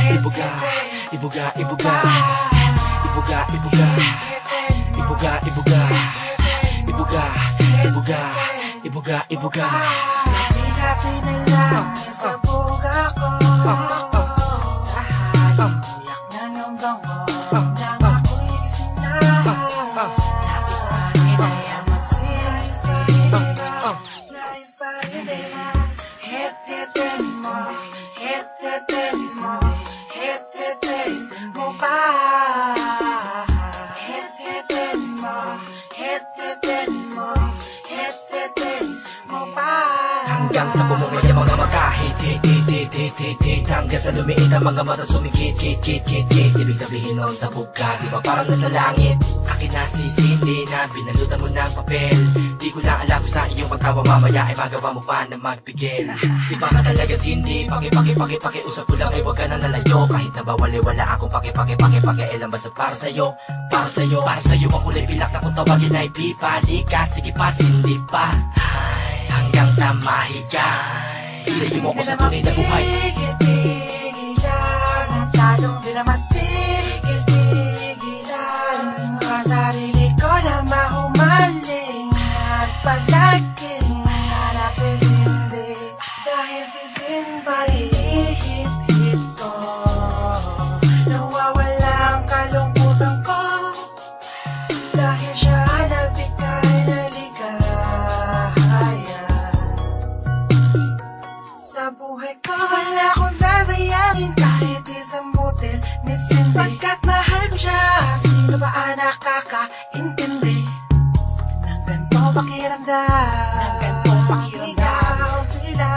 Ibuga, ibuga, ibuga, ibuga, ibuga, ibuga, ibuga, ibuga, ibuga, ibuga, ibuga. Gabi-gabi na lang sa buga ko, sa halong uyak na ng bango, nang ako'y gising na. Nais pa rin ay magsilis ka rin, nais pa rin ay hit-hitin mo, hit-hitin mo, hit-hitin mo pa. Hit-hitin mo, hit-hitin mo, hit-hitin mo pa. Hanggang sa bumungay ang mga mata, hit, hit, hit, hit, hit, hit, hit. Hanggang sa lumiit ang mga mata sumikit, kit, kit, kit, kit. Ibig sabihin nun sa buka, di ba parang nasa langit? Akin na sisindi na binalutan mo ng papel. Di ko na alam kung sa iyong pagtawa mamaya ay magawa mo pa na magpigil. Di ba ka talaga sindi? Paki, usap ko lang ay huwag ka na nalayo. Kahit na bawali wala akong paki, elang basta para sa'yo. Para sa'yo ang kulay pilak na kung tawagin ay pipa. Lika, sige pa, sindi pa. Hanggang sa mahigay, ilayo mo ko sa tunay na buhay. Tigil-tigilan, ang talong di naman tigil-tigilan. Ang sarili ko na mahumaling at palaging hanap si Cindy. Dahil si Cindy ihit-hit ko, nawawala ang kalungkutan ko. Dahil siya nagbigay ng ligaya. Sa buhay ko wala akong sasayangin kahit isang butil ni Cindy. Pagkat mahal ko siya, sino ba ang nakakaintindi ng ganitong pakiramdam? Ikaw, sila,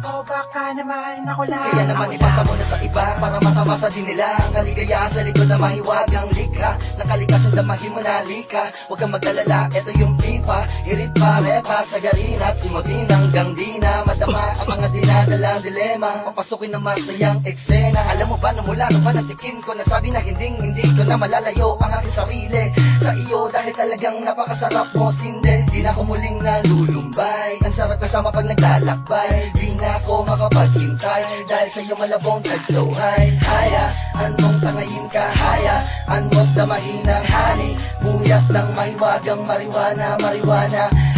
o baka naman ako lang. Kaya naman ipasa mo na sa iba para makamasa din nila ang kaligayahan sa likod na mahiwagang likha. Nakalikasan damahin mo na lika, huwag kang mag-alala, eto yung pipa. Irit pa, repa, sagarin at simutin hanggang di na madama ang mga dinadalang dilema. Papasukin na masayang eksena. Alam mo ba na mula nung panatikim ko, nasabi na hindi ko na malalayo ang aking sarili sa iyo. Dahil talagang napakasarap mo, Cindy. Di na ako muling nalulumbay, ang sarap kasama pag naglalakbay. Di na ako makapaghintay dahil sa iyo malabong tagsuhay. Hayaan mong tangayin ka, hayaan mo't damahin ang hani. Muyak ng mahiwagang mariwana.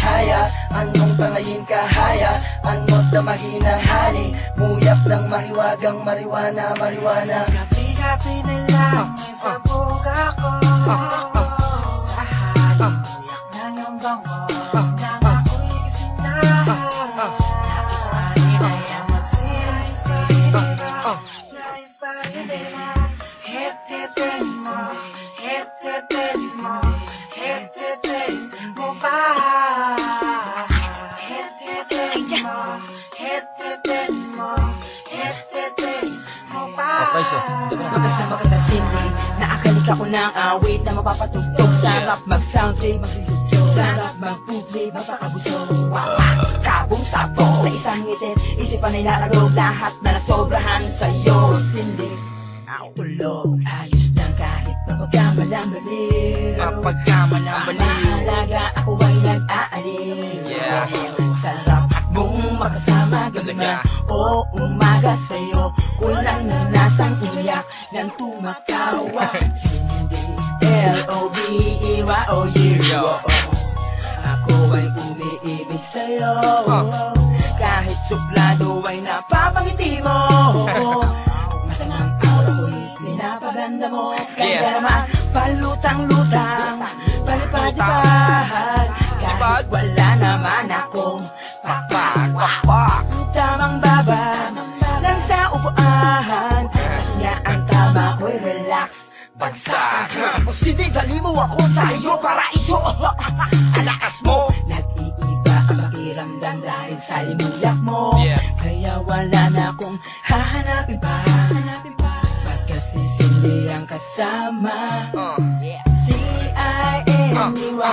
Hayaan mong tangayin ka, hayaan mo't damahin ang hani. Muyak ng mahiwagang mariwana. Gabi-gabi na lang sa buga ko, sa halong uyak na ng bango, nang ako'y gising na. Nais pa rin ay magsilis ka rin, nais pa rin ay hit-hitin mo, hit-hitin mo, hit-hitin mo pa. Hit-hitin mo, hit-hitin mo, hit-hitin mo pa. Magkasama ka na Cindy, naakalika ko ng awit na mapapatugtog. Sarap mag-sound trip, sarap mag-food mapakabusog. Kabong sabog sa isang ngitit, isipan ay nalarog. Lahat na nasobrahan sa'yo, Cindy. Tulog, ayos lang kahit mapagkamalang baliw. Mahalaga ako ay nag-aaliw. Sarap mong makasama gabi na o umaga sa'yo. Kulang na nasang iyak ng tumakawa. Cindy, L-O-V-E-Y-O-U. Ako ay umiibig sa'yo. Kahit suplado ay napapangiti mo. Masamang aura ko'y pinapaganda mo. Ganda naman, palutang-lutang, palipad-lipad. Kahit wala naman akong pakpak. Tamang baba lang sa upuan, kasi nga ang tama ko'y relax. Bagsak. O Cindy, dali mo ako sa iyo, paraiso. Alakas mo. Nag-iiba ang pakiramdam dahil sa limuyak mo. Kaya wala na akong hahanapin pa. Pagka si Cindy ang kasama. C-I-N-D-Y,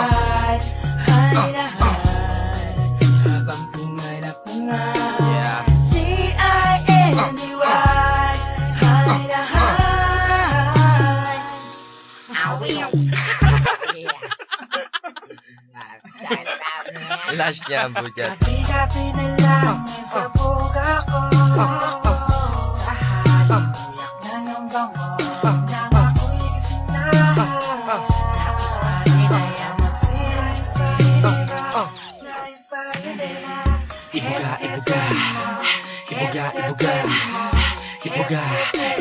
hay na hay, habang pungay na pungay. C-I-N-D-Y, hay na hay. Last niya ang budget. Gabi-gabi na lang sa buga ko, sa halong uyak na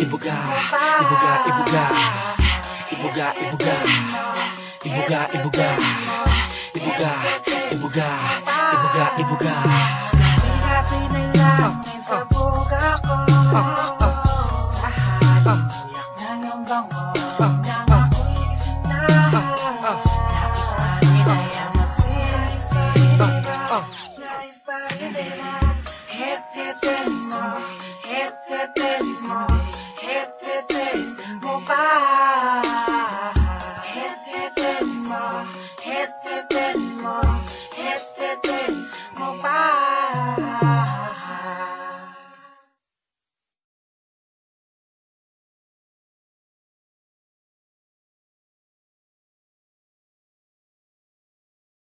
ibuga, ibuga, ibuga, ibuga, ibuga, ibuga, ibuga, ibuga, ibuga, ibuga, ibuga. Hati-hati na lang may sabog ako sa halin uyak ng iyong bango nang ako'y gising na. Nais pa rin kaya magsilis pa rin nais pa rin het-hetes mo, het-hetes mo, het-hetes mo pa. Het-hetes mo, het-hetes mo.